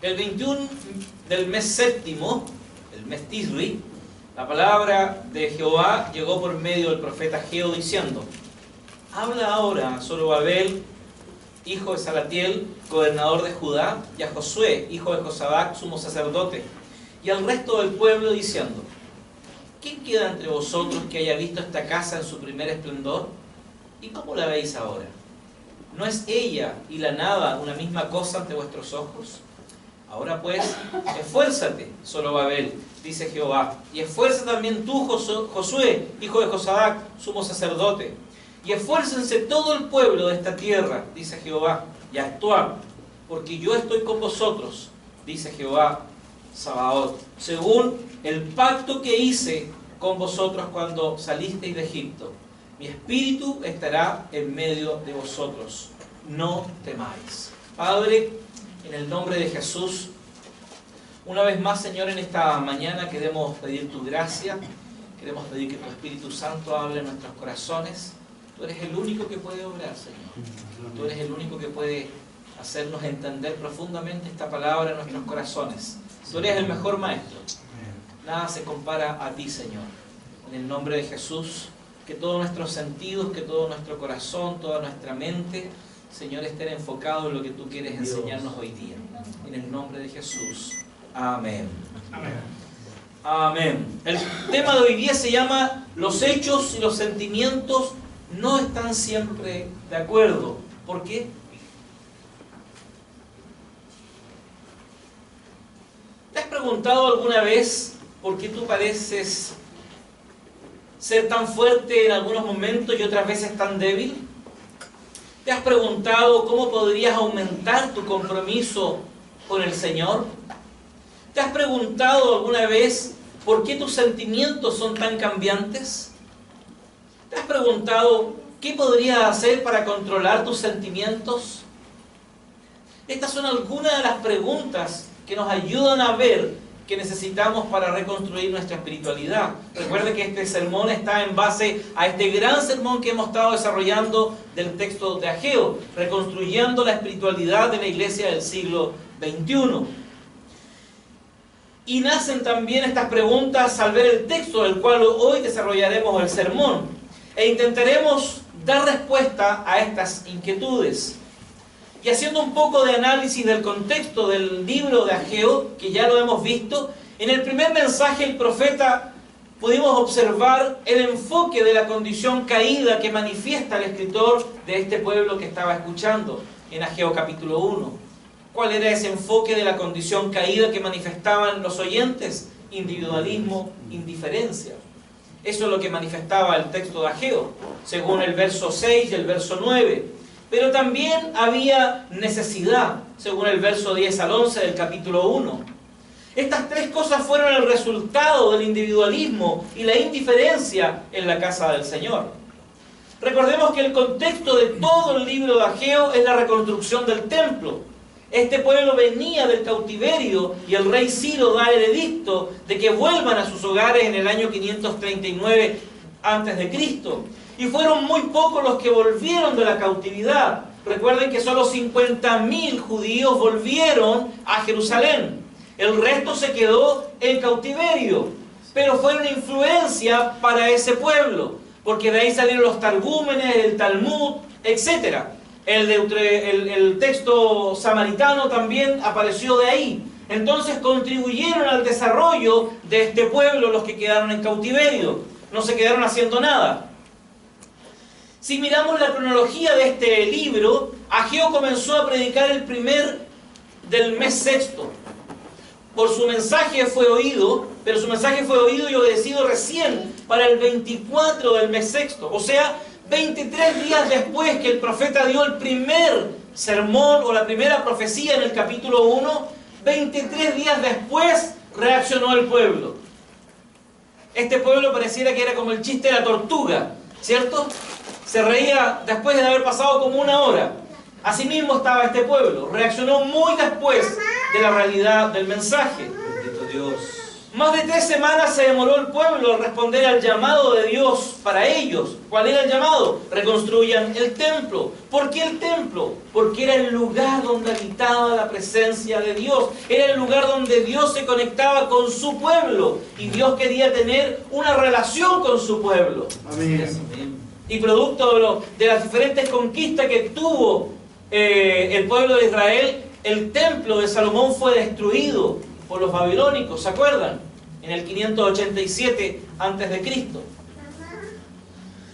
El 21 del mes séptimo, el mes Tisri, la palabra de Jehová llegó por medio del profeta Ageo diciendo: habla ahora a Zorobabel, hijo de Salatiel, gobernador de Judá, y a Josué, hijo de Josadac, sumo sacerdote, y al resto del pueblo diciendo: ¿quién queda entre vosotros que haya visto esta casa en su primer esplendor? ¿Y cómo la veis ahora? ¿No es ella y la nada una misma cosa ante vuestros ojos? Ahora pues, esfuérzate, Zorobabel, dice Jehová, y esfuerza también tú, Josué, hijo de Josadac, sumo sacerdote, y esfuércense todo el pueblo de esta tierra, dice Jehová, y actuad, porque yo estoy con vosotros, dice Jehová Sabaoth, según el pacto que hice con vosotros cuando salisteis de Egipto. Mi espíritu estará en medio de vosotros, no temáis. Padre, en el nombre de Jesús, una vez más, Señor, en esta mañana queremos pedir tu gracia, queremos pedir que tu Espíritu Santo hable en nuestros corazones. Tú eres el único que puede obrar, Señor. Tú eres el único que puede hacernos entender profundamente esta palabra en nuestros corazones. Tú eres el mejor maestro. Nada se compara a ti, Señor. En el nombre de Jesús, que todos nuestros sentidos, que todo nuestro corazón, toda nuestra mente, Señor, estén enfocados en lo que tú quieres enseñarnos hoy día. En el nombre de Jesús. Amén. Amén. Amén. El tema de hoy día se llama: los hechos y los sentimientos no están siempre de acuerdo. ¿Por qué? ¿Te has preguntado alguna vez por qué tú pareces ser tan fuerte en algunos momentos y otras veces tan débil? ¿Te has preguntado cómo podrías aumentar tu compromiso con el Señor? ¿Te has preguntado alguna vez por qué tus sentimientos son tan cambiantes? ¿Te has preguntado qué podrías hacer para controlar tus sentimientos? Estas son algunas de las preguntas que nos ayudan a ver que necesitamos para reconstruir nuestra espiritualidad. Recuerde que este sermón está en base a este gran sermón que hemos estado desarrollando del texto de Ageo, reconstruyendo la espiritualidad de la iglesia del siglo XXI. Y nacen también estas preguntas al ver el texto del cual hoy desarrollaremos el sermón, e intentaremos dar respuesta a estas inquietudes. Y haciendo un poco de análisis del contexto del libro de Ageo, que ya lo hemos visto, en el primer mensaje el profeta pudimos observar el enfoque de la condición caída que manifiesta el escritor de este pueblo que estaba escuchando en Ageo capítulo 1. ¿Cuál era ese enfoque de la condición caída que manifestaban los oyentes? Individualismo, indiferencia. Eso es lo que manifestaba el texto de Ageo, según el verso 6 y el verso 9. Pero también había necesidad, según el verso 10 al 11 del capítulo 1. Estas tres cosas fueron el resultado del individualismo y la indiferencia en la casa del Señor. Recordemos que el contexto de todo el libro de Ageo es la reconstrucción del templo. Este pueblo venía del cautiverio y el rey Ciro da el edicto de que vuelvan a sus hogares en el año 539 a.C. Y fueron muy pocos los que volvieron de la cautividad. Recuerden que solo 50.000 judíos volvieron a Jerusalén. El resto se quedó en cautiverio. Pero fue una influencia para ese pueblo, porque de ahí salieron los targúmenes, el Talmud, etc. El texto samaritano también apareció de ahí. Entonces contribuyeron al desarrollo de este pueblo los que quedaron en cautiverio. No se quedaron haciendo nada. Si miramos la cronología de este libro, Ageo comenzó a predicar el primer del mes sexto. Por su mensaje fue oído, pero su mensaje fue oído y obedecido recién para el 24 del mes sexto. O sea, 23 días después que el profeta dio el primer sermón o la primera profecía en el capítulo 1, 23 días después reaccionó el pueblo. Este pueblo pareciera que era como el chiste de la tortuga, ¿cierto? Se reía después de haber pasado como una hora. Asimismo estaba este pueblo. Reaccionó muy después de la realidad del mensaje. Bendito Dios. Más de 3 semanas se demoró el pueblo en responder al llamado de Dios para ellos. ¿Cuál era el llamado? Reconstruyan el templo. ¿Por qué el templo? Porque era el lugar donde habitaba la presencia de Dios. Era el lugar donde Dios se conectaba con su pueblo. Y Dios quería tener una relación con su pueblo. Amén. Y producto de las diferentes conquistas que tuvo el pueblo de Israel, el templo de Salomón fue destruido por los babilónicos, ¿se acuerdan? En el 587 a.C.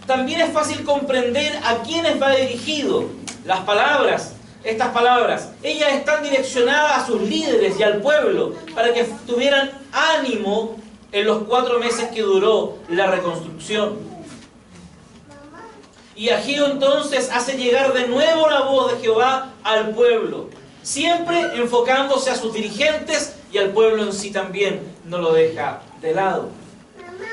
También es fácil comprender a quiénes va dirigido. Las palabras, estas palabras, ellas están direccionadas a sus líderes y al pueblo para que tuvieran ánimo en los 4 meses que duró la reconstrucción. Y Ageo entonces hace llegar de nuevo la voz de Jehová al pueblo, siempre enfocándose a sus dirigentes y al pueblo en sí también, no lo deja de lado.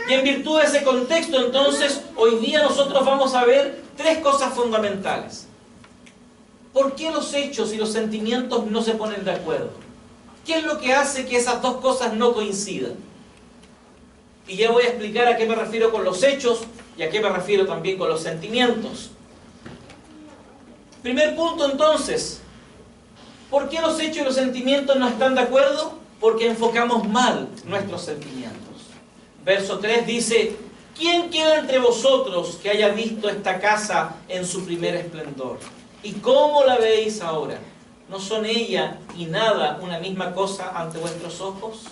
Y en virtud de ese contexto, entonces, hoy día nosotros vamos a ver 3 cosas fundamentales. ¿Por qué los hechos y los sentimientos no se ponen de acuerdo? ¿Qué es lo que hace que esas 2 cosas no coincidan? Y ya voy a explicar a qué me refiero con los hechos y a qué me refiero también con los sentimientos. Primer punto, entonces. ¿Por qué los hechos y los sentimientos no están de acuerdo? Porque enfocamos mal nuestros sentimientos. Verso 3 dice: ¿quién queda entre vosotros que haya visto esta casa en su primer esplendor? ¿Y cómo la veis ahora? ¿No son ella y nada una misma cosa ante vuestros ojos?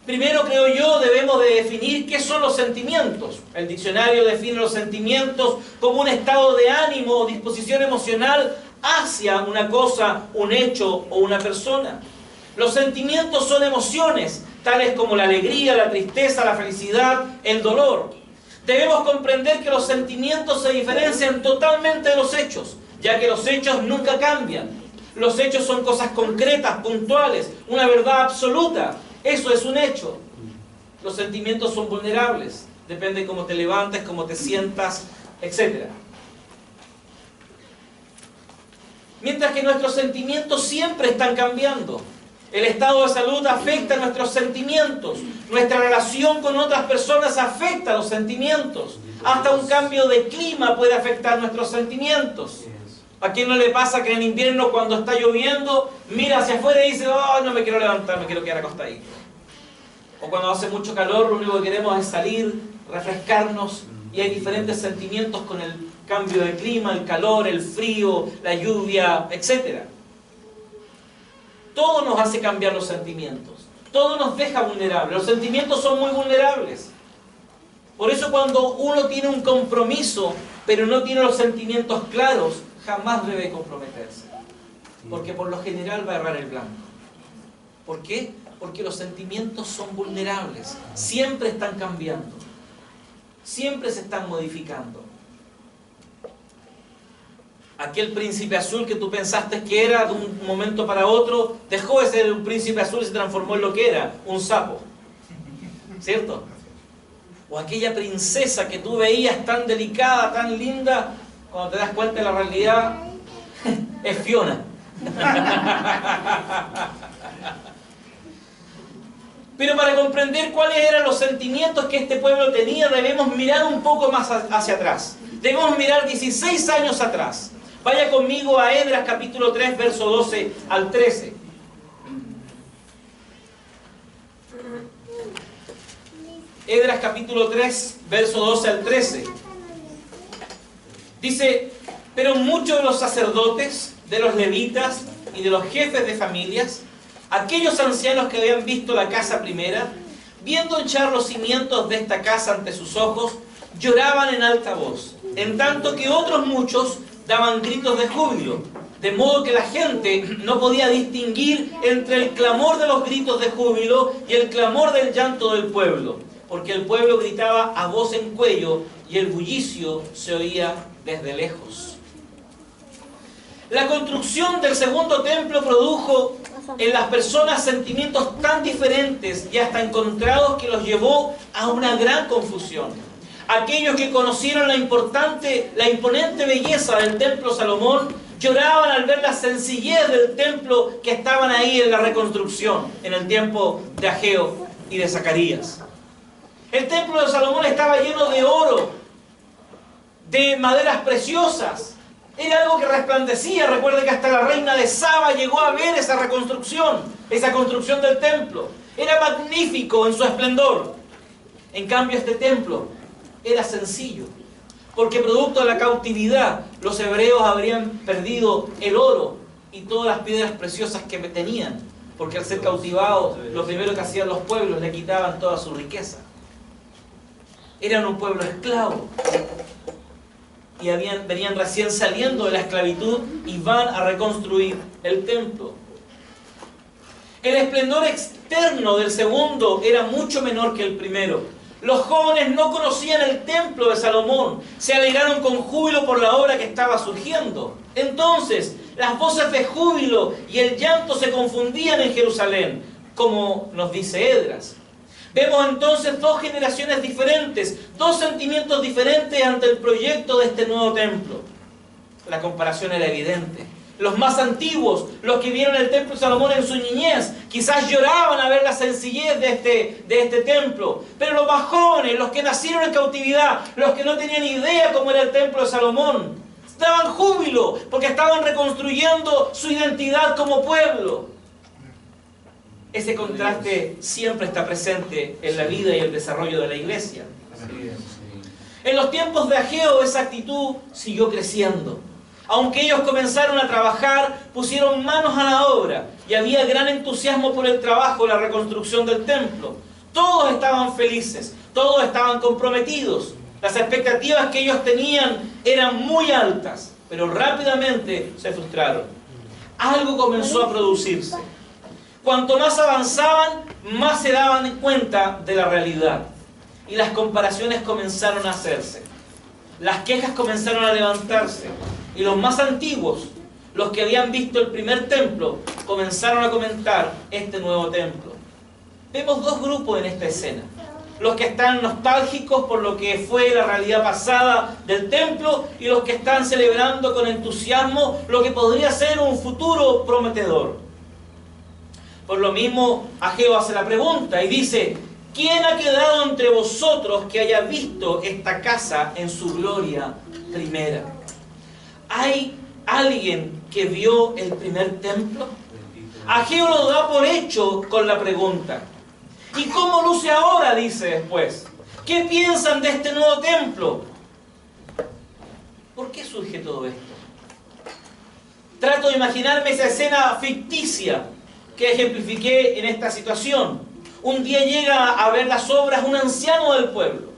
Primero, creo yo, debemos de definir qué son los sentimientos. El diccionario define los sentimientos como un estado de ánimo o disposición emocional hacia una cosa, un hecho o una persona. Los sentimientos son emociones, tales como la alegría, la tristeza, la felicidad, el dolor. Debemos comprender que los sentimientos se diferencian totalmente de los hechos, ya que los hechos nunca cambian. Los hechos son cosas concretas, puntuales, una verdad absoluta. Eso es un hecho. Los sentimientos son vulnerables, depende de cómo te levantes, cómo te sientas, etc. Mientras que nuestros sentimientos siempre están cambiando. El estado de salud afecta nuestros sentimientos. Nuestra relación con otras personas afecta los sentimientos. Hasta un cambio de clima puede afectar nuestros sentimientos. ¿A quién no le pasa que en invierno, cuando está lloviendo, mira hacia afuera y dice: oh, no me quiero levantar, me quiero quedar acostadito? O cuando hace mucho calor, lo único que queremos es salir, refrescarnos, y hay diferentes sentimientos con el cambio de clima, el calor, el frío, la lluvia, etc. Todo nos hace cambiar los sentimientos. Todo nos deja vulnerables. Los sentimientos son muy vulnerables. Por eso cuando uno tiene un compromiso, pero no tiene los sentimientos claros, jamás debe comprometerse. Porque por lo general va a errar el blanco. ¿Por qué? Porque los sentimientos son vulnerables. Siempre están cambiando. Siempre se están modificando. Aquel príncipe azul que tú pensaste que era de un momento para otro, dejó de ser un príncipe azul y se transformó en lo que era, un sapo. ¿Cierto? O aquella princesa que tú veías tan delicada, tan linda, cuando te das cuenta de la realidad, es Fiona. Pero para comprender cuáles eran los sentimientos que este pueblo tenía, debemos mirar un poco más hacia atrás. Debemos mirar 16 años atrás. Vaya conmigo a Esdras capítulo 3, verso 12 al 13. Esdras capítulo 3, verso 12 al 13. Dice: pero muchos de los sacerdotes, de los levitas y de los jefes de familias, aquellos ancianos que habían visto la casa primera, viendo echar los cimientos de esta casa ante sus ojos, lloraban en alta voz, en tanto que otros muchos daban gritos de júbilo, de modo que la gente no podía distinguir entre el clamor de los gritos de júbilo y el clamor del llanto del pueblo, porque el pueblo gritaba a voz en cuello y el bullicio se oía desde lejos. La construcción del segundo templo produjo en las personas sentimientos tan diferentes y hasta encontrados que los llevó a una gran confusión. Aquellos que conocieron la imponente belleza del templo Salomón Lloraban al ver la sencillez del templo que estaban ahí en la reconstrucción, en el tiempo de Ageo y de Zacarías. El templo de Salomón estaba lleno de oro, de maderas preciosas. Era algo que resplandecía. Recuerde que hasta la reina de Saba llegó a ver esa reconstrucción, esa construcción del templo. Era magnífico en su esplendor. En cambio, este templo era sencillo, porque producto de la cautividad, los hebreos habrían perdido el oro y todas las piedras preciosas que tenían, porque al ser cautivados, lo primero que hacían los pueblos, le quitaban toda su riqueza. Eran un pueblo esclavo y venían recién saliendo de la esclavitud y van a reconstruir el templo. El esplendor externo del segundo era mucho menor que el primero. Los jóvenes no conocían el templo de Salomón, se alegraron con júbilo por la obra que estaba surgiendo. Entonces, las voces de júbilo y el llanto se confundían en Jerusalén, como nos dice Esdras. Vemos entonces dos generaciones diferentes, dos sentimientos diferentes ante el proyecto de este nuevo templo. La comparación era evidente. Los más antiguos, los que vieron el templo de Salomón en su niñez, quizás lloraban a ver la sencillez de este templo. Pero los más jóvenes, los que nacieron en cautividad, los que no tenían idea cómo era el templo de Salomón, daban júbilo porque estaban reconstruyendo su identidad como pueblo. Ese contraste siempre está presente en la vida y el desarrollo de la iglesia. En los tiempos de Ageo esa actitud siguió creciendo. Aunque ellos comenzaron a trabajar, pusieron manos a la obra y había gran entusiasmo por el trabajo, la reconstrucción del templo. Todos estaban felices, todos estaban comprometidos. Las expectativas que ellos tenían eran muy altas, pero rápidamente se frustraron. Algo comenzó a producirse. Cuanto más avanzaban, más se daban cuenta de la realidad. Y las comparaciones comenzaron a hacerse. Las quejas comenzaron a levantarse. Y los más antiguos, los que habían visto el primer templo, comenzaron a comentar este nuevo templo. Vemos dos grupos en esta escena. Los que están nostálgicos por lo que fue la realidad pasada del templo y los que están celebrando con entusiasmo lo que podría ser un futuro prometedor. Por lo mismo, Ageo hace la pregunta y dice: ¿quién ha quedado entre vosotros que haya visto esta casa en su gloria primera? ¿Hay alguien que vio el primer templo? Ageo lo da por hecho con la pregunta. ¿Y cómo luce ahora? Dice después. ¿Qué piensan de este nuevo templo? ¿Por qué surge todo esto? Trato de imaginarme esa escena ficticia que ejemplifiqué en esta situación. Un día llega a ver las obras un anciano del pueblo.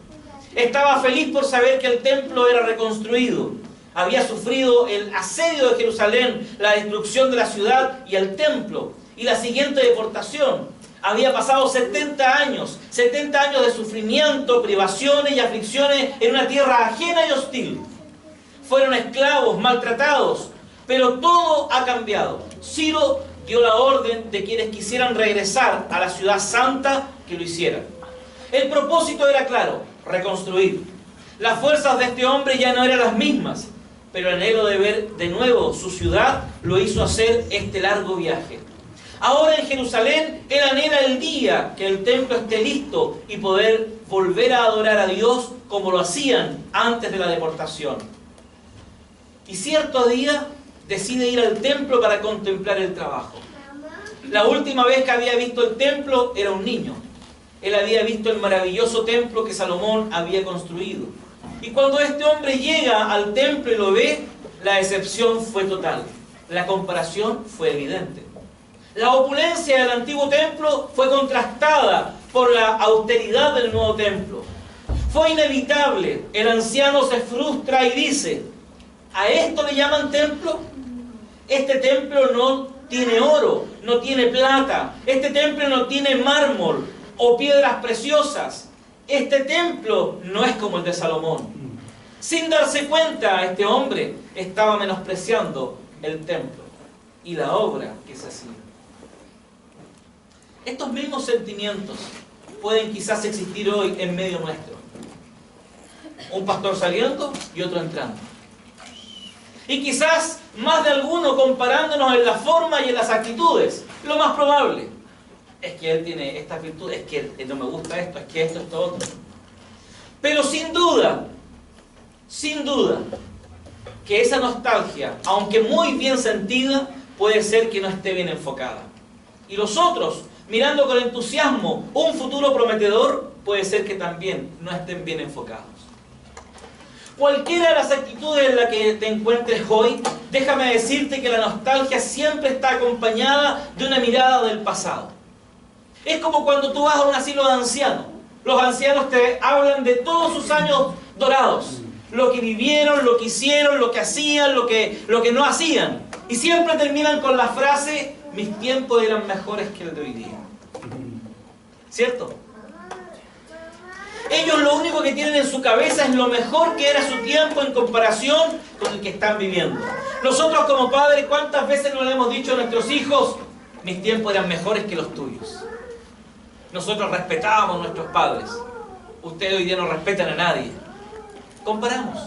Estaba feliz por saber que el templo era reconstruido. Había sufrido el asedio de Jerusalén, la destrucción de la ciudad y el templo, y la siguiente deportación. Había pasado 70 años de sufrimiento, privaciones y aflicciones en una tierra ajena y hostil. Fueron esclavos, maltratados, pero todo ha cambiado. Ciro dio la orden de quienes quisieran regresar a la ciudad santa que lo hicieran. El propósito era claro: reconstruir. Las fuerzas de este hombre ya no eran las mismas, pero el anhelo de ver de nuevo su ciudad lo hizo hacer este largo viaje. Ahora en Jerusalén, él anhela el día que el templo esté listo y poder volver a adorar a Dios como lo hacían antes de la deportación. Y cierto día decide ir al templo para contemplar el trabajo. La última vez que había visto el templo era un niño. Él había visto el maravilloso templo que Salomón había construido. Y cuando este hombre llega al templo y lo ve, la decepción fue total. La comparación fue evidente. La opulencia del antiguo templo fue contrastada por la austeridad del nuevo templo. Fue inevitable. El anciano se frustra y dice: ¿a esto le llaman templo? Este templo no tiene oro, no tiene plata. Este templo no tiene mármol o piedras preciosas. Este templo no es como el de Salomón. Sin darse cuenta, este hombre estaba menospreciando el templo y la obra que se hacía. Estos mismos sentimientos pueden quizás existir hoy en medio nuestro. Un pastor saliendo y otro entrando. Y quizás más de alguno comparándonos en la forma y en las actitudes. Lo más probable es que él tiene estas virtudes, es que no me gusta esto, es que esto otro. Pero sin duda, que esa nostalgia, aunque muy bien sentida, puede ser que no esté bien enfocada. Y los otros, mirando con entusiasmo un futuro prometedor, puede ser que también no estén bien enfocados. Cualquiera de las actitudes en las que te encuentres hoy, déjame decirte que la nostalgia siempre está acompañada de una mirada del pasado. Es como cuando tú vas a un asilo de ancianos. Los ancianos te hablan de todos sus años dorados. Lo que vivieron, lo que hicieron, lo que hacían, lo que no hacían. Y siempre terminan con la frase, mis tiempos eran mejores que el de hoy día. ¿Cierto? Ellos lo único que tienen en su cabeza es lo mejor que era su tiempo en comparación con el que están viviendo. Nosotros como padres, ¿cuántas veces nos le hemos dicho a nuestros hijos, mis tiempos eran mejores que los tuyos? Nosotros respetábamos a nuestros padres. Ustedes hoy día no respetan a nadie. Comparamos.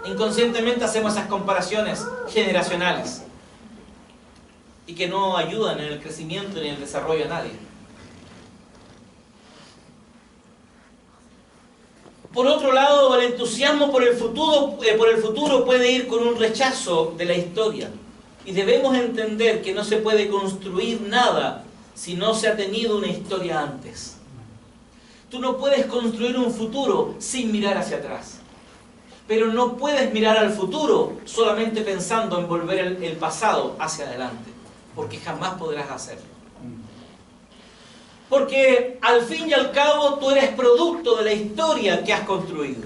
Inconscientemente hacemos esas comparaciones generacionales y que no ayudan en el crecimiento ni en el desarrollo a nadie. Por otro lado, el entusiasmo por el futuro puede ir con un rechazo de la historia. Y debemos entender que no se puede construir nada si no se ha tenido una historia antes. Tú no puedes construir un futuro sin mirar hacia atrás. Pero no puedes mirar al futuro solamente pensando en volver el pasado hacia adelante. Porque jamás podrás hacerlo. Porque al fin y al cabo tú eres producto de la historia que has construido.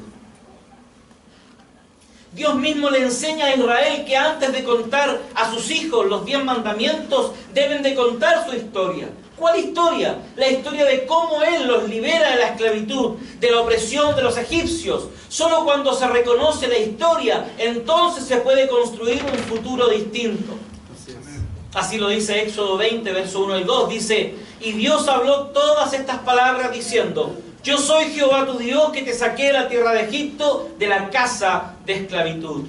Dios mismo le enseña a Israel que antes de contar a sus hijos los 10 mandamientos, deben de contar su historia. ¿Cuál historia? La historia de cómo Él los libera de la esclavitud, de la opresión de los egipcios. Solo cuando se reconoce la historia, entonces se puede construir un futuro distinto. Así lo dice Éxodo 20, verso 1 y 2. Dice, y Dios habló todas estas palabras diciendo, yo soy Jehová tu Dios que te saqué de la tierra de Egipto, de la casa de esclavitud.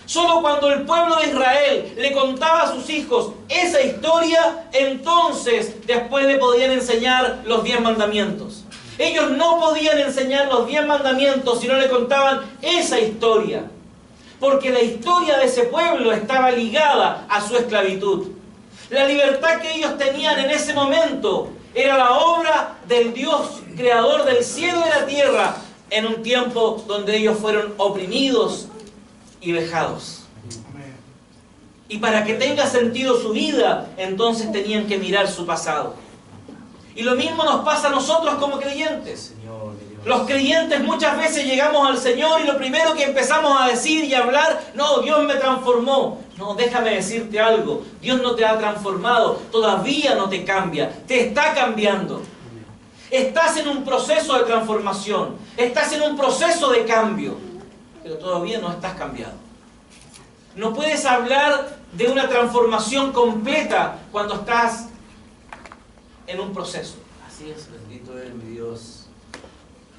Solo cuando el pueblo de Israel le contaba a sus hijos esa historia, entonces después le podían enseñar los 10 mandamientos. Ellos no podían enseñar los 10 mandamientos si no le contaban esa historia. Porque la historia de ese pueblo estaba ligada a su esclavitud. La libertad que ellos tenían en ese momento era la obra del Dios creador del cielo y la tierra en un tiempo donde ellos fueron oprimidos y vejados. Y para que tenga sentido su vida, entonces tenían que mirar su pasado. Y lo mismo nos pasa a nosotros como creyentes. Los creyentes muchas veces llegamos al Señor y lo primero que empezamos a decir y a hablar, no, Dios me transformó. No, déjame decirte algo, Dios no te ha transformado, todavía no te cambia, te está cambiando. Estás en un proceso de transformación, estás en un proceso de cambio, pero todavía no estás cambiado. No puedes hablar de una transformación completa cuando estás en un proceso. Así es, bendito eres mi Dios.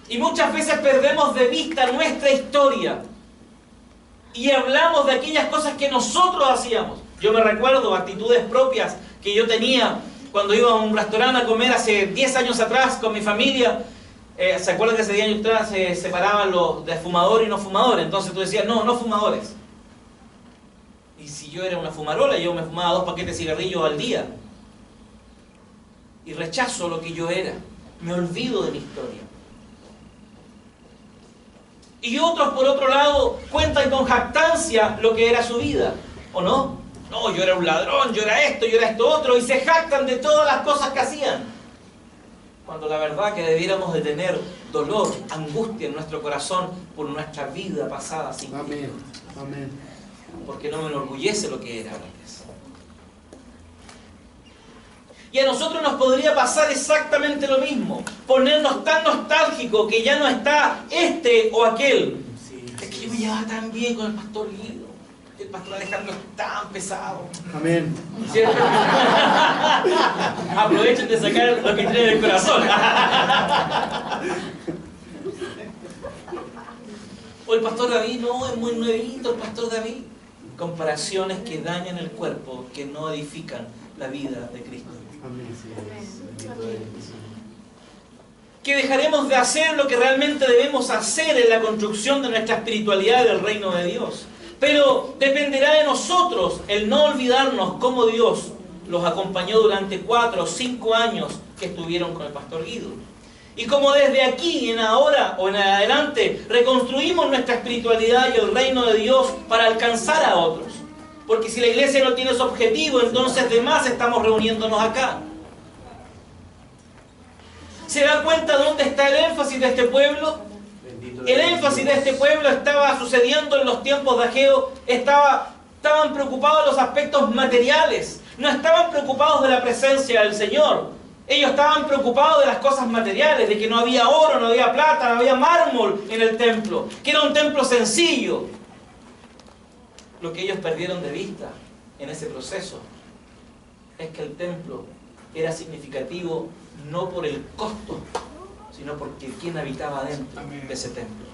Y muchas veces perdemos de vista nuestra historia y hablamos de aquellas cosas que nosotros hacíamos. Yo me recuerdo actitudes propias que yo tenía cuando iba a un restaurante a comer hace 10 años atrás con mi familia. ¿Se acuerdan que hace 10 años atrás se separaban los de fumador y no fumador? Entonces tú decías, no, no fumadores. Y si yo era una fumarola, yo me fumaba 2 paquetes de cigarrillos al día. Y rechazo lo que yo era. Me olvido de mi historia. Y otros, por otro lado, cuentan con jactancia lo que era su vida, ¿o no? No, yo era un ladrón, yo era esto otro, y se jactan de todas las cosas que hacían. Cuando la verdad que debiéramos de tener dolor, angustia en nuestro corazón por nuestra vida pasada sin Cristo. Amén. Amén. Porque no me enorgullece lo que era antes. Y a nosotros nos podría pasar exactamente lo mismo. Ponernos tan nostálgicos que ya no está este o aquel. Sí, Es que yo me llevaba tan bien con el pastor Guido. El pastor Alejandro es tan pesado. Amén. ¿Cierto? Aprovechen de sacar lo que tienen del corazón. O el pastor David, no, es muy nuevito el pastor David. comparaciones que dañan el cuerpo, que no edifican la vida de Cristo. Que dejaremos de hacer lo que realmente debemos hacer en la construcción de nuestra espiritualidad del reino de Dios. Pero dependerá de nosotros el no olvidarnos cómo Dios los acompañó durante 4 o 5 años que estuvieron con el pastor Guido. Y como desde aquí en ahora o en adelante reconstruimos nuestra espiritualidad y el reino de Dios para alcanzar a otros. Porque si la iglesia no tiene ese objetivo, entonces de más estamos reuniéndonos acá. ¿Se da cuenta dónde está el énfasis de este pueblo? El énfasis de este pueblo estaba sucediendo en los tiempos de Ageo. Estaban preocupados de los aspectos materiales. No estaban preocupados de la presencia del Señor. Ellos estaban preocupados de las cosas materiales, de que no había oro, no había plata, no había mármol en el templo, que era un templo sencillo. Lo que ellos perdieron de vista en ese proceso es que el templo era significativo no por el costo, sino porque quién habitaba dentro de ese templo.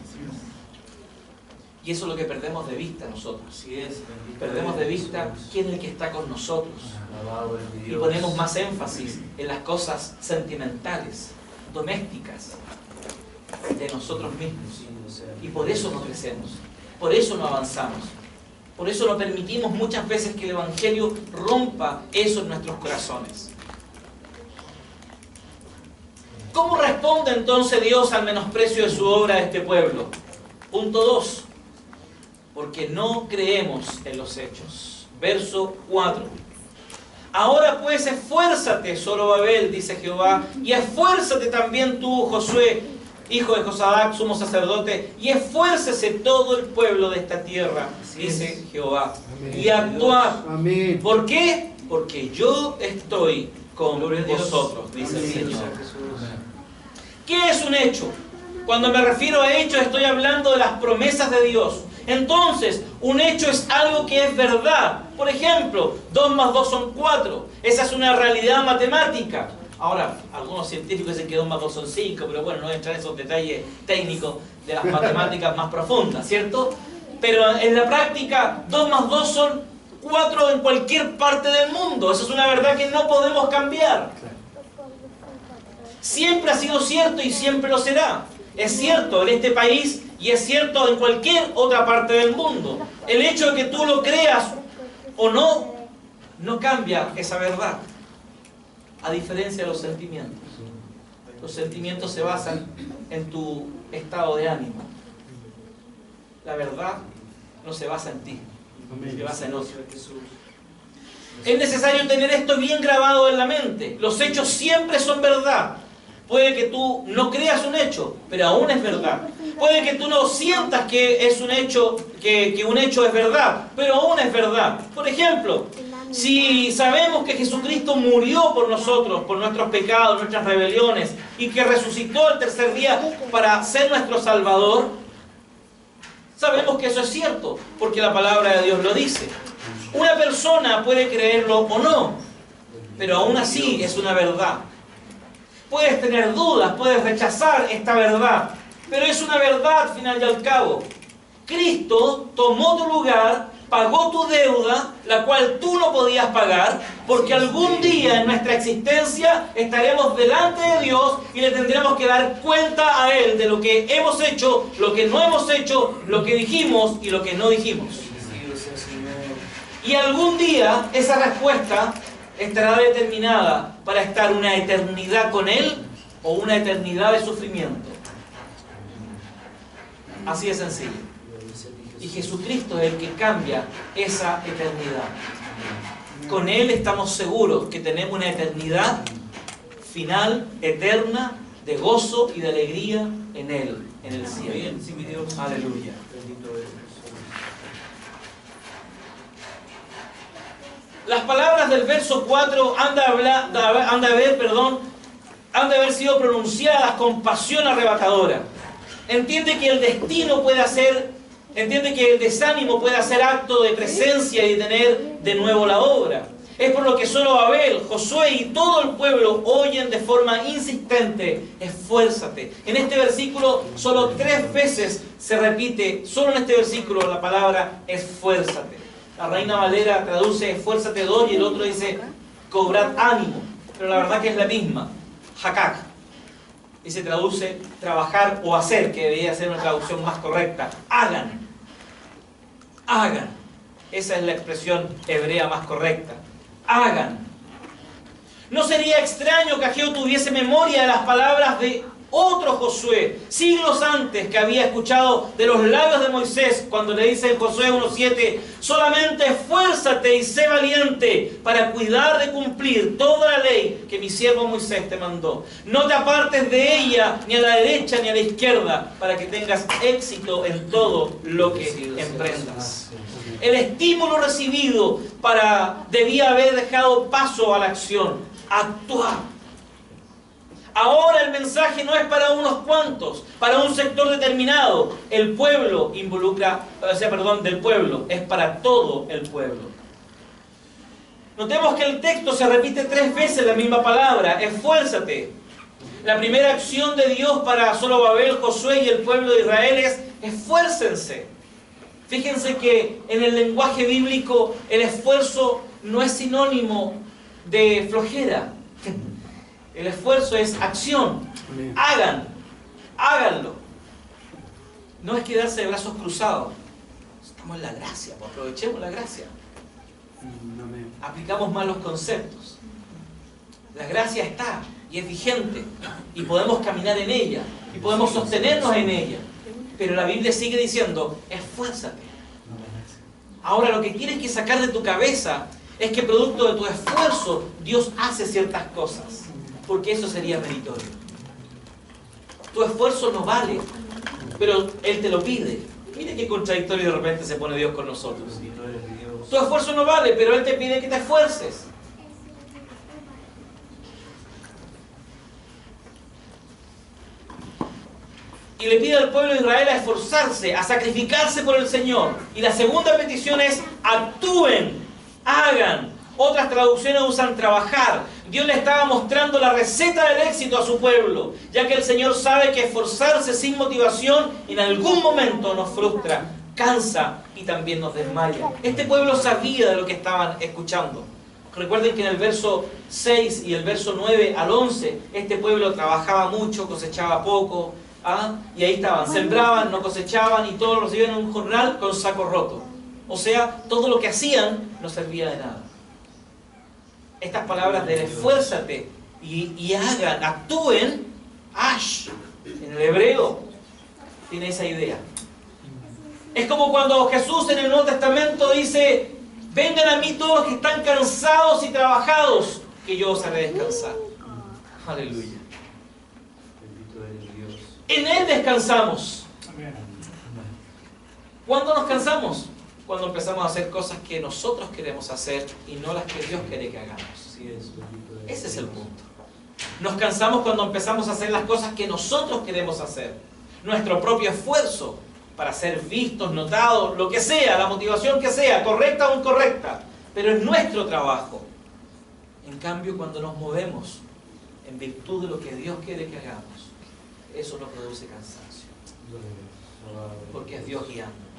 Y eso es lo que perdemos de vista nosotros. Perdemos de vista quién es el que está con nosotros. Y ponemos más énfasis en las cosas sentimentales, domésticas, de nosotros mismos. Y por eso no crecemos, por eso no avanzamos. Por eso no permitimos muchas veces que el Evangelio rompa eso en nuestros corazones. ¿Cómo responde entonces Dios al menosprecio de su obra de este pueblo? Punto 2. Porque no creemos en los hechos. Verso 4. Ahora pues esfuérzate, Zorobabel, dice Jehová, y esfuérzate también tú, Josué, hijo de Josadac, sumo sacerdote, y esfuércese todo el pueblo de esta tierra, dice Jehová. Amén. Y actuad. Amén. ¿Por qué? Porque yo estoy con vosotros, dice el Señor. ¿Qué es un hecho? Cuando me refiero a hechos estoy hablando de las promesas de Dios. Entonces, un hecho es algo que es verdad. Por ejemplo, 2 más 2 son 4. Esa es una realidad matemática. Ahora, algunos científicos dicen que 2 más 2 son 5, pero bueno, no voy a entrar en esos detalles técnicos de las matemáticas más profundas, ¿cierto? Pero en la práctica, 2 más 2 son 4 en cualquier parte del mundo. Esa es una verdad que no podemos cambiar. Siempre ha sido cierto y siempre lo será. Es cierto en este país y es cierto en cualquier otra parte del mundo. El hecho de que tú lo creas o no, no cambia esa verdad. A diferencia de los sentimientos. Los sentimientos se basan en tu estado de ánimo. La verdad no se basa en ti, se basa en otro. Es necesario tener esto bien grabado en la mente. Los hechos siempre son verdad. Puede que tú no creas un hecho, pero aún es verdad. Puede que tú no sientas que es un hecho, que un hecho es verdad, pero aún es verdad. Por ejemplo, si sabemos que Jesucristo murió por nosotros, por nuestros pecados, nuestras rebeliones, y que resucitó el tercer día para ser nuestro Salvador, sabemos que eso es cierto, porque la palabra de Dios lo dice. Una persona puede creerlo o no, pero aún así es una verdad. Puedes tener dudas, puedes rechazar esta verdad, pero es una verdad al final y al cabo. Cristo tomó tu lugar, pagó tu deuda, la cual tú no podías pagar, porque algún día en nuestra existencia estaremos delante de Dios y le tendremos que dar cuenta a Él de lo que hemos hecho, lo que no hemos hecho, lo que dijimos y lo que no dijimos. Y algún día esa respuesta estará determinada para estar una eternidad con Él o una eternidad de sufrimiento. Así de sencillo. Y Jesucristo es el que cambia esa eternidad. Con Él estamos seguros que tenemos una eternidad final, eterna, de gozo y de alegría en Él, en el cielo. Aleluya. Las palabras del verso 4 han de haber sido pronunciadas con pasión arrebatadora. Entiende que el destino puede hacer, entiende que el desánimo puede hacer acto de presencia y detener de nuevo la obra. Es por lo que Zorobabel, Josué y todo el pueblo oyen de forma insistente: esfuérzate. En este versículo solo 3 veces se repite, solo en este versículo, la palabra esfuérzate. La Reina Valera traduce esfuérzate 2 y el otro dice cobrad ánimo. Pero la verdad que es la misma. Hakak. Y se traduce trabajar o hacer, que debería ser una traducción más correcta. Hagan. Hagan. Esa es la expresión hebrea más correcta. Hagan. No sería extraño que Ageo tuviese memoria de las palabras de otro Josué, siglos antes, que había escuchado de los labios de Moisés, cuando le dice en Josué 1:7, solamente esfuérzate y sé valiente para cuidar de cumplir toda la ley que mi siervo Moisés te mandó. No te apartes de ella, ni a la derecha ni a la izquierda, para que tengas éxito en todo lo que emprendas. El estímulo recibido debía haber dejado paso a la acción, actuar. Ahora el mensaje no es para unos cuantos, para un sector determinado. El pueblo del pueblo, es para todo el pueblo. Notemos que el texto se repite 3 veces la misma palabra, esfuérzate. La primera acción de Dios para Zorobabel, Josué y el pueblo de Israel es esfuércense. Fíjense que en el lenguaje bíblico el esfuerzo no es sinónimo de flojera. El esfuerzo es acción. Háganlo. No es quedarse de brazos cruzados. Estamos en la gracia, pues aprovechemos la gracia. Aplicamos mal los conceptos. La gracia está y es vigente y podemos caminar en ella y podemos sostenernos en ella. Pero la Biblia sigue diciendo, esfuérzate. Ahora lo que tienes que sacar de tu cabeza es que producto de tu esfuerzo Dios hace ciertas cosas. Porque eso sería meritorio. Tu esfuerzo no vale, pero Él te lo pide. Mire qué contradictorio de repente se pone Dios con nosotros. Tu esfuerzo no vale, pero Él te pide que te esfuerces. Y le pide al pueblo de Israel a esforzarse, a sacrificarse por el Señor. Y la segunda petición es, actúen, hagan. Otras traducciones usan trabajar. Dios le estaba mostrando la receta del éxito a su pueblo, ya que el Señor sabe que esforzarse sin motivación en algún momento nos frustra, cansa y también nos desmaya. Este pueblo sabía de lo que estaban escuchando. Recuerden que en el verso 6 y el verso 9 al 11, este pueblo trabajaba mucho, cosechaba poco, y ahí estaban, sembraban, no cosechaban y todos lo recibían en un jornal con saco roto. O sea, todo lo que hacían no servía de nada. Estas palabras de esfuérzate y hagan, actúen, en el hebreo tiene esa idea. Es como cuando Jesús en el Nuevo Testamento dice, vengan a mí todos los que están cansados y trabajados, que yo os haré descansar. Aleluya. En Él descansamos. ¿Cuándo nos cansamos? Cuando empezamos a hacer cosas que nosotros queremos hacer y no las que Dios quiere que hagamos. Ese es el punto. Nos cansamos cuando empezamos a hacer las cosas que nosotros queremos hacer. Nuestro propio esfuerzo para ser vistos, notados, lo que sea, la motivación que sea, correcta o incorrecta. Pero es nuestro trabajo. En cambio, cuando nos movemos en virtud de lo que Dios quiere que hagamos, eso no produce cansancio. Porque es Dios guiándonos.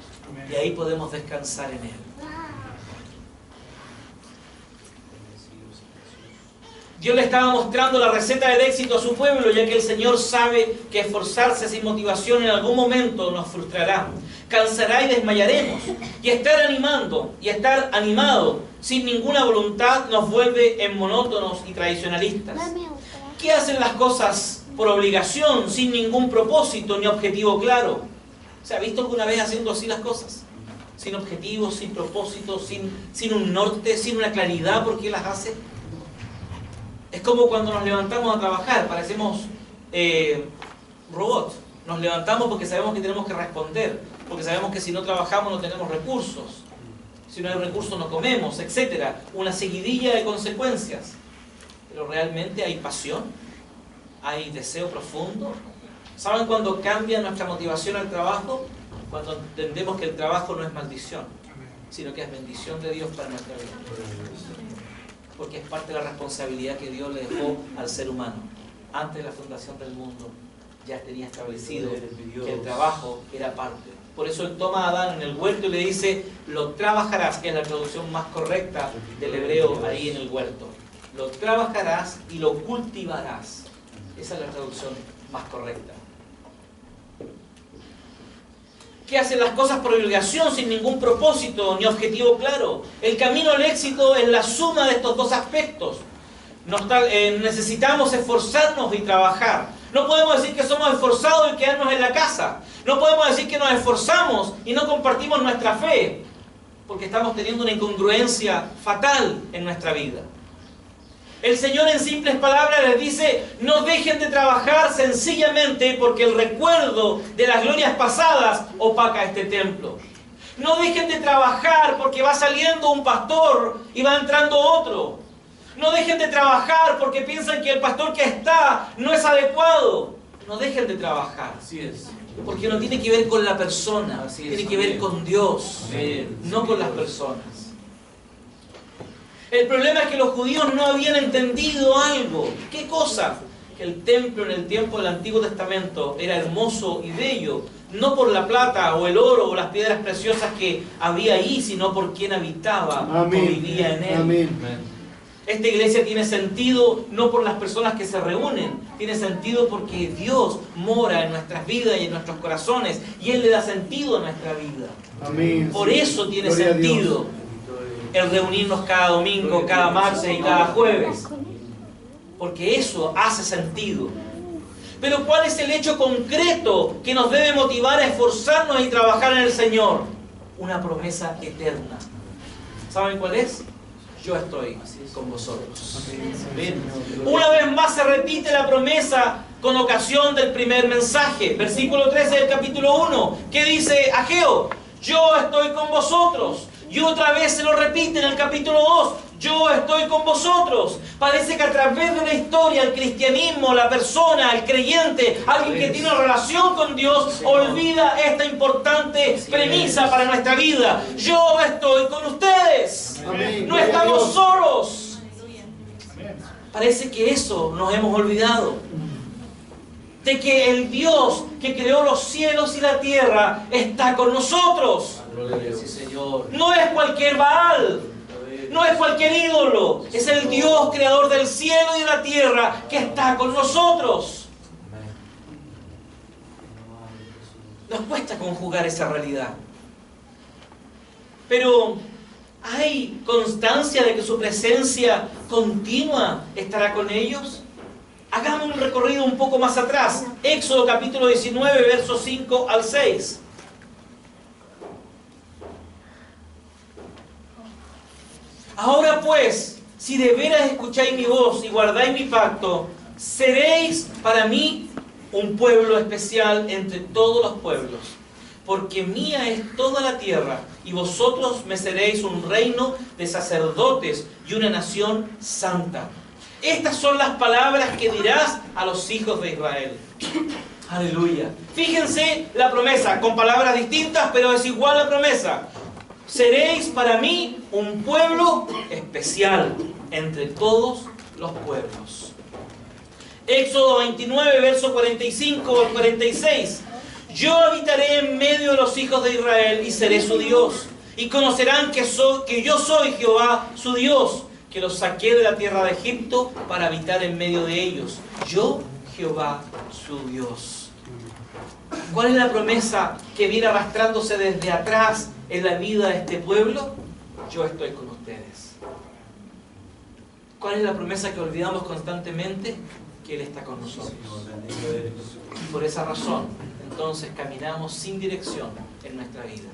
Y ahí podemos descansar en Él. Dios le estaba mostrando la receta del éxito a su pueblo, ya que el Señor sabe que esforzarse sin motivación en algún momento nos frustrará, cansará y desmayaremos. Y estar animado sin ninguna voluntad nos vuelve en monótonos y tradicionalistas. ¿Qué hacen las cosas por obligación, sin ningún propósito ni objetivo claro? ¿Se ha visto alguna vez haciendo así las cosas? Sin objetivo, sin propósito, sin un norte, sin una claridad por qué las hace. Es como cuando nos levantamos a trabajar, parecemos robots. Nos levantamos porque sabemos que tenemos que responder, porque sabemos que si no trabajamos no tenemos recursos. Si no hay recursos no comemos, etc. Una seguidilla de consecuencias. Pero realmente hay pasión, hay deseo profundo. ¿Saben cuándo cambia nuestra motivación al trabajo? Cuando entendemos que el trabajo no es maldición, sino que es bendición de Dios para nuestra vida. Porque es parte de la responsabilidad que Dios le dejó al ser humano. Antes de la fundación del mundo ya tenía establecido que el trabajo era parte Por eso Él toma a Adán en el huerto y le dice, lo trabajarás, que es la traducción más correcta del hebreo ahí en el huerto. Lo trabajarás y lo cultivarás. Esa es la traducción más correcta. Que hacen las cosas por obligación, sin ningún propósito ni objetivo claro. El camino al éxito es la suma de estos dos aspectos. Necesitamos esforzarnos y trabajar. No podemos decir que somos esforzados y quedarnos en la casa. No podemos decir que nos esforzamos y no compartimos nuestra fe, porque estamos teniendo una incongruencia fatal en nuestra vida. El Señor en simples palabras les dice, no dejen de trabajar sencillamente porque el recuerdo de las glorias pasadas opaca este templo. No dejen de trabajar porque va saliendo un pastor y va entrando otro. No dejen de trabajar porque piensan que el pastor que está no es adecuado. No dejen de trabajar. Así es. Porque no tiene que ver con la persona, Así es, tiene que ver con Dios, no con las personas. El problema es que los judíos no habían entendido algo. ¿Qué cosa? Que el templo en el tiempo del Antiguo Testamento era hermoso y bello, no por la plata o el oro o las piedras preciosas que había ahí, sino por quien habitaba o vivía en él. Amén. Esta iglesia tiene sentido no por las personas que se reúnen, tiene sentido porque Dios mora en nuestras vidas y en nuestros corazones, y Él le da sentido a nuestra vida. Amén. Por eso tiene Gloria a Dios. sentido el reunirnos cada domingo, cada martes y cada jueves, porque eso hace sentido. Pero ¿cuál es el hecho concreto que nos debe motivar a esforzarnos y trabajar en el Señor? Una promesa eterna. ¿Saben cuál es? Yo estoy con vosotros. Bien. Una vez más se repite la promesa con ocasión del primer mensaje. Versículo 13 del capítulo 1. ¿Qué dice Ageo? Yo estoy con vosotros. Y otra vez se lo repite en el capítulo 2. Yo estoy con vosotros. Parece que a través de la historia, el cristianismo, la persona, el creyente, alguien que tiene una relación con Dios, olvida esta importante premisa para nuestra vida. Yo estoy con ustedes. Amén. No estamos solos. Parece que eso nos hemos olvidado. De que el Dios que creó los cielos y la tierra está con nosotros. Sí, Señor. No es cualquier Baal. No es cualquier ídolo, es el Dios creador del cielo y de la tierra que está con nosotros. Nos cuesta conjugar esa realidad. Pero ¿hay constancia de que su presencia continua estará con ellos? Hagamos un recorrido un poco más atrás. Éxodo capítulo 19, versos 5 al 6. Ahora pues, si de veras escucháis mi voz y guardáis mi pacto, seréis para mí un pueblo especial entre todos los pueblos, porque mía es toda la tierra, y vosotros me seréis un reino de sacerdotes y una nación santa. Estas son las palabras que dirás a los hijos de Israel. Aleluya. Fíjense la promesa, con palabras distintas, pero es igual la promesa. Seréis para mí un pueblo especial entre todos los pueblos. Éxodo 29, verso 45 al 46. Yo habitaré en medio de los hijos de Israel y seré su Dios. Y conocerán que yo soy Jehová, su Dios, que los saqué de la tierra de Egipto para habitar en medio de ellos. Yo, Jehová, su Dios. ¿Cuál es la promesa que viene arrastrándose desde atrás en la vida de este pueblo? Yo estoy con ustedes. ¿Cuál es la promesa que olvidamos constantemente? Que Él está con nosotros. Y por esa razón, entonces caminamos sin dirección en nuestra vida,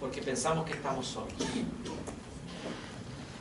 porque pensamos que estamos solos.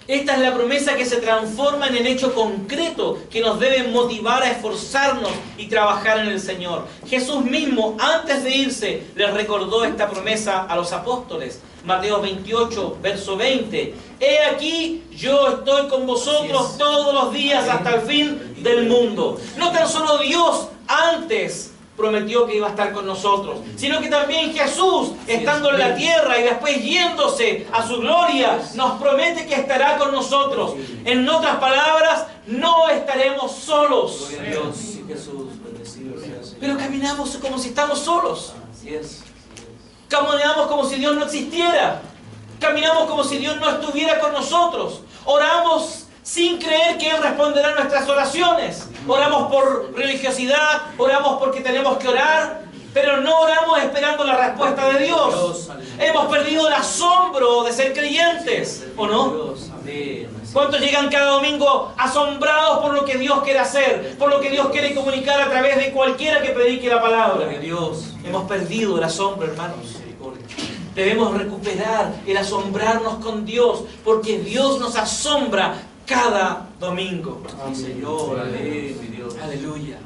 Esta es la promesa que se transforma en el hecho concreto que nos debe motivar a esforzarnos y trabajar en el Señor. Jesús mismo, antes de irse, les recordó esta promesa a los apóstoles. Mateo 28, verso 20. He aquí, yo estoy con vosotros todos los días hasta el fin del mundo. No tan solo Dios antes prometió que iba a estar con nosotros, sino que también Jesús, estando en la tierra y después yéndose a su gloria, nos promete que estará con nosotros. En otras palabras, no estaremos solos. Gloria a Dios, Jesús, bendecido sea el Señor. Pero caminamos como si estamos solos. Así es. Caminamos como si Dios no existiera. Caminamos como si Dios no estuviera con nosotros. Oramos sin creer que Él responderá a nuestras oraciones. Oramos por religiosidad, oramos porque tenemos que orar, pero no oramos esperando la respuesta de Dios. Hemos perdido el asombro de ser creyentes, ¿o no? ¿Cuántos llegan cada domingo asombrados por lo que Dios quiere hacer, por lo que Dios quiere comunicar a través de cualquiera que predique la palabra? Hemos perdido el asombro, hermanos. Debemos recuperar el asombrarnos con Dios, porque Dios nos asombra cada domingo. Señor, Dios. Aleluya.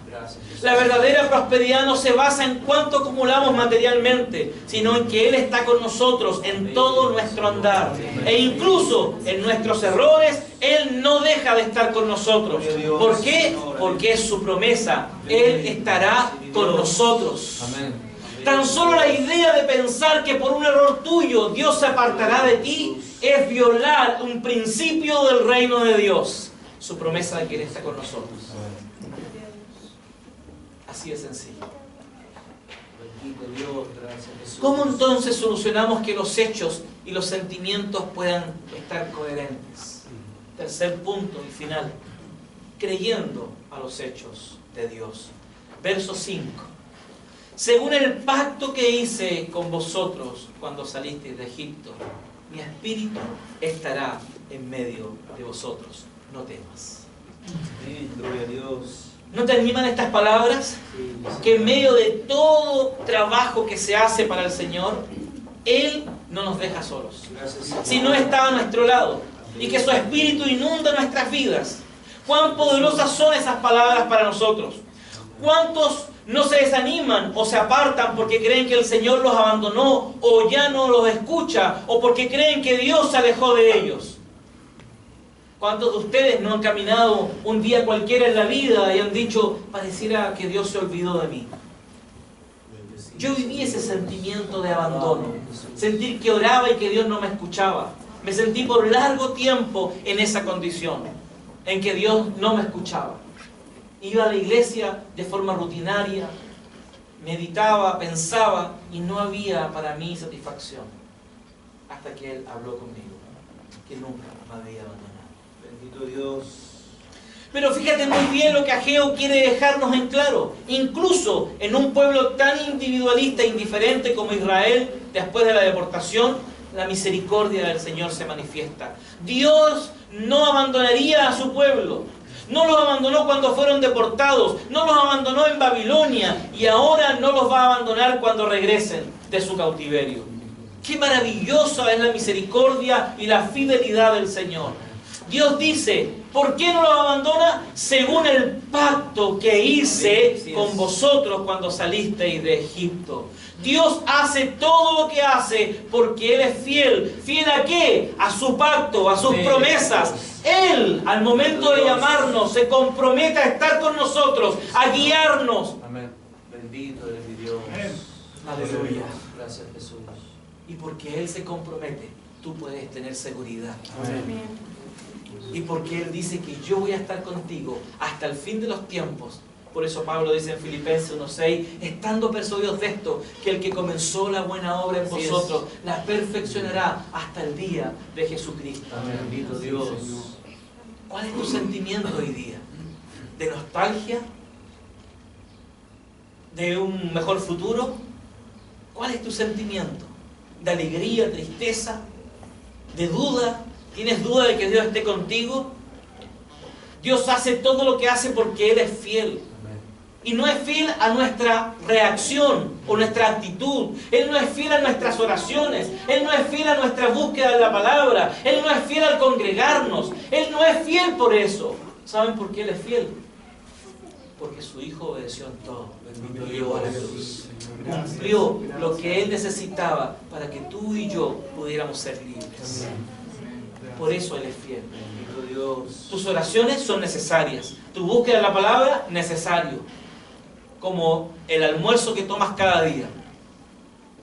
La verdadera prosperidad no se basa en cuánto acumulamos materialmente, sino en que Él está con nosotros en todo nuestro andar. E incluso en nuestros errores, Él no deja de estar con nosotros. ¿Por qué? Porque es su promesa. Él estará con nosotros. Amén. Tan solo la idea de pensar que por un error tuyo Dios se apartará de ti es violar un principio del reino de Dios. Su promesa de que Él está con nosotros. Así de sencillo. ¿Cómo entonces solucionamos que los hechos y los sentimientos puedan estar coherentes? Tercer punto y final. Creyendo a los hechos de Dios. Verso 5. Según el pacto que hice con vosotros cuando salisteis de Egipto, mi espíritu estará en medio de vosotros. No temas. Gloria a Dios. ¿No te animan estas palabras? Que en medio de todo trabajo que se hace para el Señor, Él no nos deja solos, sino está a nuestro lado, y que su Espíritu inunda nuestras vidas. ¿Cuán poderosas son esas palabras para nosotros? ¿Cuántos no se desaniman o se apartan porque creen que el Señor los abandonó o ya no los escucha, o porque creen que Dios se alejó de ellos? ¿Cuántos de ustedes no han caminado un día cualquiera en la vida y han dicho, pareciera que Dios se olvidó de mí? Yo viví ese sentimiento de abandono, sentir que oraba y que Dios no me escuchaba. Me sentí por largo tiempo en esa condición, en que Dios no me escuchaba. Iba a la iglesia de forma rutinaria, meditaba, pensaba, y no había para mí satisfacción. Hasta que Él habló conmigo, que nunca me había abandonado. Bendito Dios. Pero fíjate muy bien lo que Ageo quiere dejarnos en claro. Incluso en un pueblo tan individualista e indiferente como Israel, después de la deportación, la misericordia del Señor se manifiesta. Dios no abandonaría a su pueblo. No los abandonó cuando fueron deportados, no los abandonó en Babilonia, y ahora no los va a abandonar cuando regresen de su cautiverio. Qué maravillosa es la misericordia y la fidelidad del Señor. Dios dice, ¿por qué no los abandona? Según el pacto que hice con vosotros cuando salisteis de Egipto. Dios hace todo lo que hace porque Él es fiel. ¿Fiel a qué? A su pacto, a sus promesas. Él, al momento de llamarnos, se compromete a estar con nosotros, a guiarnos. Amén. Bendito eres mi Dios. Aleluya. Gracias, Jesús. Y porque Él se compromete, tú puedes tener seguridad. Amén. Y porque Él dice que yo voy a estar contigo hasta el fin de los tiempos. Por eso Pablo dice en Filipenses 1:6, estando persuadidos de esto, que el que comenzó la buena obra en vosotros, la perfeccionará hasta el día de Jesucristo. Amén. Bendito Dios. ¿Cuál es tu sentimiento hoy día? ¿De nostalgia? ¿De un mejor futuro? ¿Cuál es tu sentimiento? ¿De alegría, tristeza? ¿De duda? ¿Tienes duda de que Dios esté contigo? Dios hace todo lo que hace porque Él es fiel. Y no es fiel a nuestra reacción o nuestra actitud. Él no es fiel a nuestras oraciones. Él no es fiel a nuestra búsqueda de la palabra. Él no es fiel al congregarnos. Él no es fiel por eso. ¿Saben por qué Él es fiel? Porque su Hijo obedeció en todo. Bendito Dios. Cumplió lo que Él necesitaba para que tú y yo pudiéramos ser libres. Por eso Él es fiel. Bendito Dios. Tus oraciones son necesarias. Tu búsqueda de la palabra, necesario. Como el almuerzo que tomas cada día.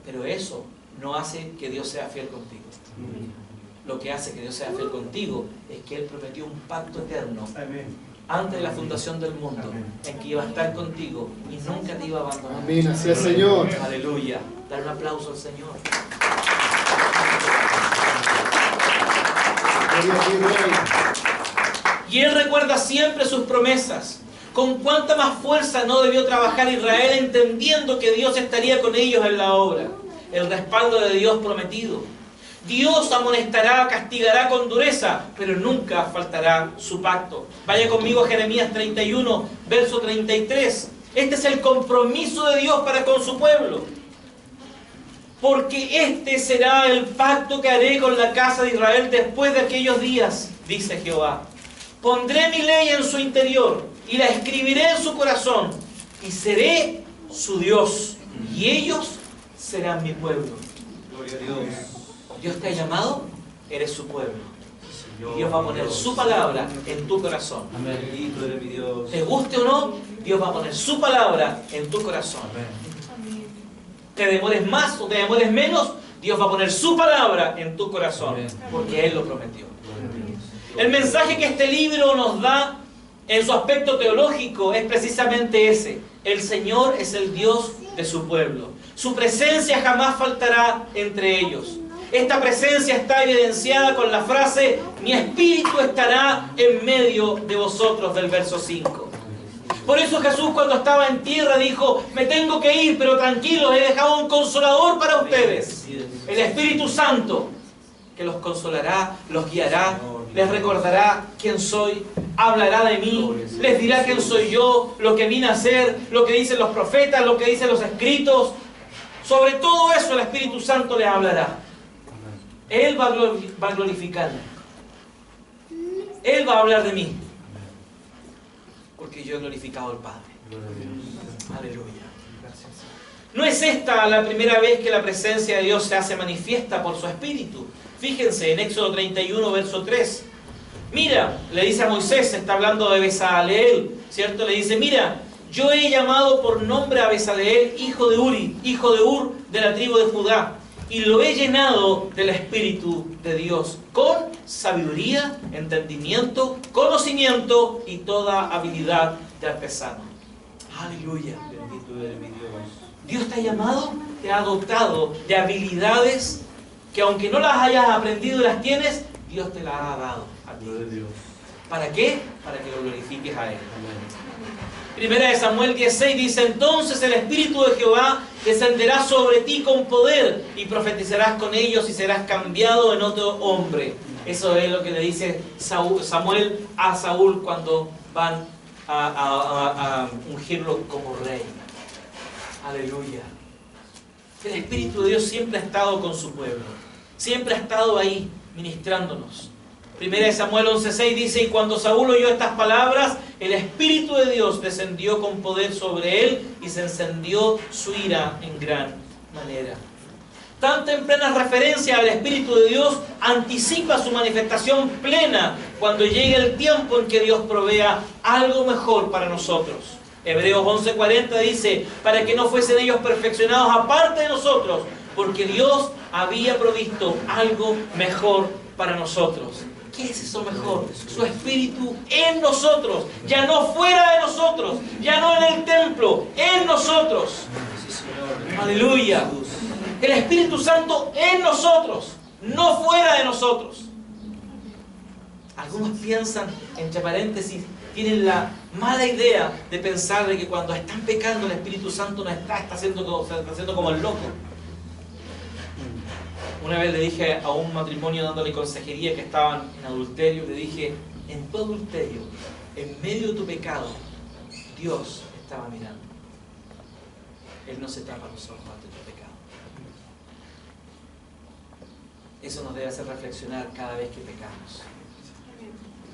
Pero eso no hace que Dios sea fiel contigo. Lo que hace que Dios sea fiel contigo es que Él prometió un pacto eterno antes de la fundación del mundo, en que iba a estar contigo y nunca te iba a abandonar. Amén, así es, Señor. Aleluya. Dar un aplauso al Señor. Gloria a ti, Rey. Y Él recuerda siempre sus promesas. Con cuánta más fuerza no debió trabajar Israel entendiendo que Dios estaría con ellos en la obra. El respaldo de Dios prometido. Dios amonestará, castigará con dureza, pero nunca faltará su pacto. Vaya conmigo a Jeremías 31, verso 33. Este es el compromiso de Dios para con su pueblo. Porque este será el pacto que haré con la casa de Israel después de aquellos días, dice Jehová. Pondré mi ley en su interior y la escribiré en su corazón y seré su Dios y ellos serán mi pueblo. Gloria a Dios. Dios te ha llamado, eres su pueblo. Señor, Y Dios va a poner su palabra en tu corazón. Amén. Bendito eres mi Dios. Te guste o no, Dios va a poner su palabra en tu corazón. Amén. Te demores más o te demores menos, Dios va a poner su palabra en tu corazón. Amén. Porque Él lo prometió. Gloria a Dios. El mensaje que este libro nos da en su aspecto teológico es precisamente ese. El Señor es el Dios de su pueblo. Su presencia jamás faltará entre ellos. Esta presencia está evidenciada con la frase: mi espíritu estará en medio de vosotros, del verso 5. Por eso Jesús, cuando estaba en tierra, dijo: me tengo que ir, pero tranquilos, he dejado un consolador para ustedes, el Espíritu Santo, que los consolará, los guiará, les recordará quién soy, hablará de mí, les dirá quién soy yo, lo que vine a hacer, lo que dicen los profetas, lo que dicen los escritos. Sobre todo eso el Espíritu Santo les hablará. Él va a glorificarme. Él va a hablar de mí. Porque yo he glorificado al Padre. Gloria a Dios. Aleluya. No es esta la primera vez que la presencia de Dios se hace manifiesta por su Espíritu. Fíjense en Éxodo 31, verso 3. Mira, le dice a Moisés, está hablando de Bezaleel, ¿cierto? Le dice: mira, yo he llamado por nombre a Bezaleel, hijo de Uri, hijo de Ur, de la tribu de Judá, y lo he llenado del Espíritu de Dios, con sabiduría, entendimiento, conocimiento y toda habilidad de artesano. Aleluya. Bendito eres mi Dios. Dios te ha llamado, te ha dotado de habilidades que, aunque no las hayas aprendido y las tienes, Dios te las ha dado a ti. Gloria a Dios. ¿Para qué? Para que lo glorifiques a Él. Amén. Primera de Samuel 16 dice: entonces el Espíritu de Jehová descenderá sobre ti con poder y profetizarás con ellos y serás cambiado en otro hombre. Eso es lo que le dice Samuel a Saúl cuando van a ungirlo como rey. Aleluya. El Espíritu de Dios siempre ha estado con su pueblo. Siempre ha estado ahí ministrándonos. Primera de Samuel 11:6 dice: y cuando Saúl oyó estas palabras, el Espíritu de Dios descendió con poder sobre él y se encendió su ira en gran manera. Tan temprana referencia al Espíritu de Dios anticipa su manifestación plena cuando llegue el tiempo en que Dios provea algo mejor para nosotros. Hebreos 11:40 dice: para que no fuesen ellos perfeccionados aparte de nosotros, porque Dios había provisto algo mejor para nosotros. ¿Qué es eso mejor? Su Espíritu en nosotros, ya no fuera de nosotros, ya no en el templo, en nosotros. Sí, Señor. Aleluya. Jesús. El Espíritu Santo en nosotros, no fuera de nosotros. Algunos piensan, entre paréntesis, tienen la mala idea de pensar de que cuando están pecando el Espíritu Santo no está haciendo como el loco. Una vez le dije a un matrimonio dándole consejería que estaban en adulterio, le dije: en tu adulterio, en medio de tu pecado, Dios estaba mirando. Él no se tapa los ojos ante tu pecado. Eso nos debe hacer reflexionar cada vez que pecamos.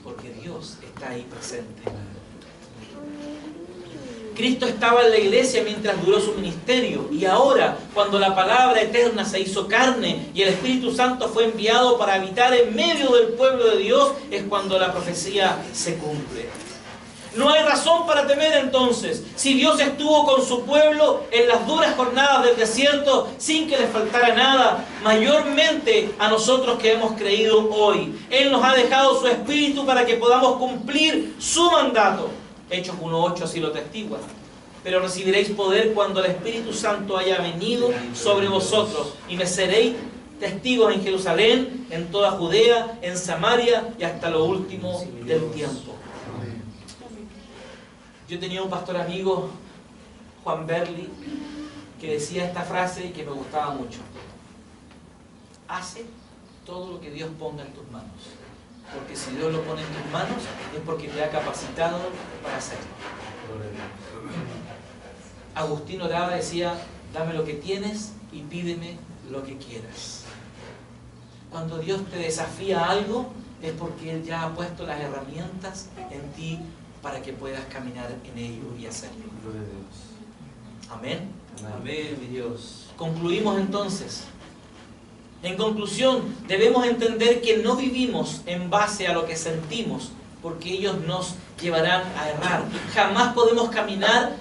Porque Dios está ahí presente. Cristo estaba en la iglesia mientras duró su ministerio, y ahora, cuando la palabra eterna se hizo carne y el Espíritu Santo fue enviado para habitar en medio del pueblo de Dios, es cuando la profecía se cumple. No hay razón para temer entonces. Si Dios estuvo con su pueblo en las duras jornadas del desierto sin que les faltara nada, mayormente a nosotros que hemos creído hoy. Él nos ha dejado su Espíritu para que podamos cumplir su mandato. Hechos 1:8 así lo testigua. Pero recibiréis poder cuando el Espíritu Santo haya venido sobre vosotros y me seréis testigos en Jerusalén, en toda Judea, en Samaria y hasta lo último del tiempo. Yo tenía un pastor amigo, Juan Berli, que decía esta frase y que me gustaba mucho. Hace todo lo que Dios ponga en tus manos. Porque si Dios lo pone en tus manos, es porque te ha capacitado para hacerlo. Agustín oraba, decía, dame lo que tienes y pídeme lo que quieras. Cuando Dios te desafía a algo, es porque Él ya ha puesto las herramientas en ti para que puedas caminar en ello y hacerlo. Amén. Amén, mi Dios. Concluimos entonces. En conclusión, debemos entender que no vivimos en base a lo que sentimos, porque ellos nos llevarán a errar. Jamás podemos caminar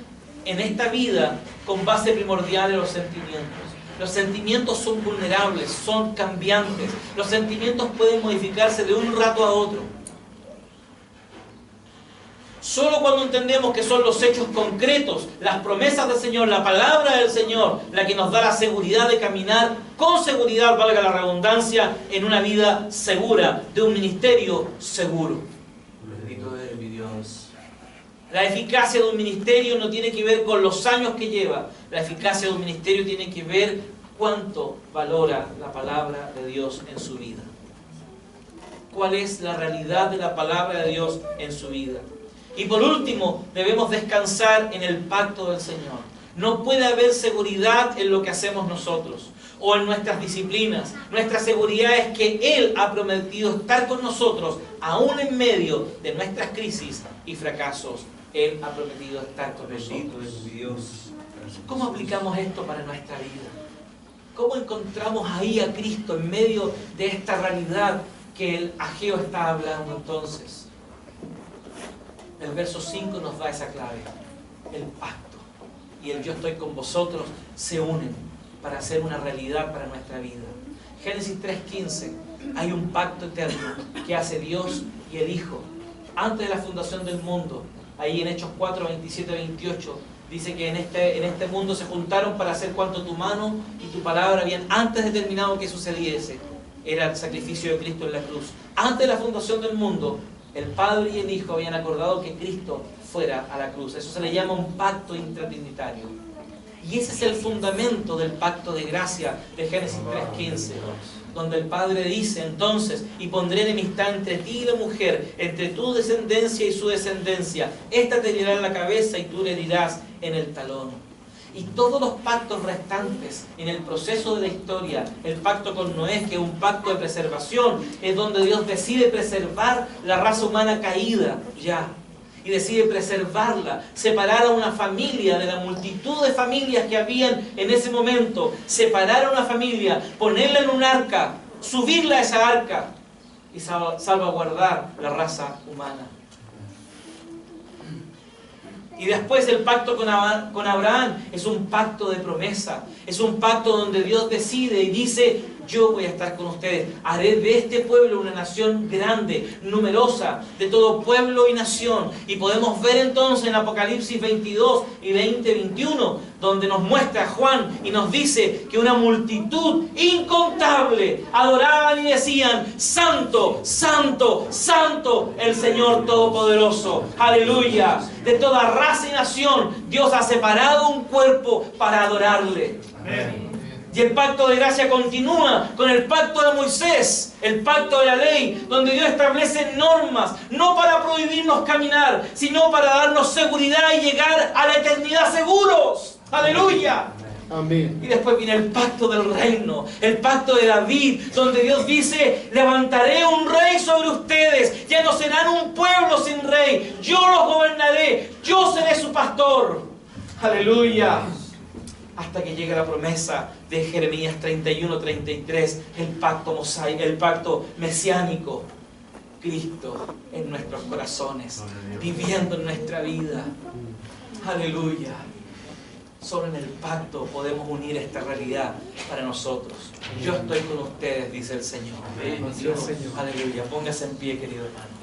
en esta vida con base primordial en los sentimientos. Los sentimientos son vulnerables, son cambiantes. Los sentimientos pueden modificarse de un rato a otro. Solo cuando entendemos que son los hechos concretos, las promesas del Señor, la palabra del Señor, la que nos da la seguridad de caminar con seguridad, valga la redundancia, en una vida segura, de un ministerio seguro. Bendito eres, mi Dios. La eficacia de un ministerio no tiene que ver con los años que lleva. La eficacia de un ministerio tiene que ver cuánto valora la palabra de Dios en su vida. ¿Cuál es la realidad de la palabra de Dios en su vida? Y por último, debemos descansar en el pacto del Señor. No puede haber seguridad en lo que hacemos nosotros o en nuestras disciplinas. Nuestra seguridad es que Él ha prometido estar con nosotros aún en medio de nuestras crisis y fracasos. Él ha prometido estar con Bendito nosotros. es mi Dios. ¿Cómo aplicamos esto para nuestra vida? ¿Cómo encontramos ahí a Cristo en medio de esta realidad que el Ageo está hablando entonces? El verso 5 nos da esa clave. El pacto y el yo estoy con vosotros se unen para hacer una realidad para nuestra vida. Génesis 3:15, hay un pacto eterno que hace Dios y el Hijo. Antes de la fundación del mundo, ahí en Hechos 4, 27, 28, dice que en este mundo se juntaron para hacer cuanto tu mano y tu palabra habían antes determinado que sucediese. Era el sacrificio de Cristo en la cruz. Antes de la fundación del mundo, el Padre y el Hijo habían acordado que Cristo fuera a la cruz. Eso se le llama un pacto intratrinitario. Y ese es el fundamento del pacto de gracia de Génesis 3:15, donde el Padre dice entonces, y pondré enemistad entre ti y la mujer, entre tu descendencia y su descendencia. Esta te herirá en la cabeza y tú le herirás en el talón. Y todos los pactos restantes en el proceso de la historia, el pacto con Noé, que es un pacto de preservación, es donde Dios decide preservar la raza humana caída ya. Y decide preservarla, separar a una familia de la multitud de familias que habían en ese momento, separar a una familia, ponerla en un arca, subirla a esa arca y salvaguardar la raza humana. Y después el pacto con Abraham es un pacto de promesa, es un pacto donde Dios decide y dice, yo voy a estar con ustedes, haré de este pueblo una nación grande, numerosa, de todo pueblo y nación. Y podemos ver entonces en Apocalipsis 22 y 20-21, donde nos muestra Juan y nos dice que una multitud incontable adoraban y decían, Santo, Santo, Santo, el Señor Todopoderoso. Aleluya. De toda raza y nación, Dios ha separado un cuerpo para adorarle. Amén. Y el pacto de gracia continúa con el pacto de Moisés, el pacto de la ley, donde Dios establece normas, no para prohibirnos caminar, sino para darnos seguridad y llegar a la eternidad seguros. ¡Aleluya! Amén. Y después viene el pacto del reino, el pacto de David, donde Dios dice, levantaré un rey sobre ustedes, ya no serán un pueblo sin rey, yo los gobernaré, yo seré su pastor. ¡Aleluya! Hasta que llegue la promesa de Jeremías 31-33, el pacto mosaico, el pacto mesiánico. Cristo en nuestros corazones, viviendo en nuestra vida. Aleluya. Solo en el pacto podemos unir esta realidad para nosotros. Yo estoy con ustedes, dice el Señor. Amén. Aleluya. Póngase en pie, querido hermano.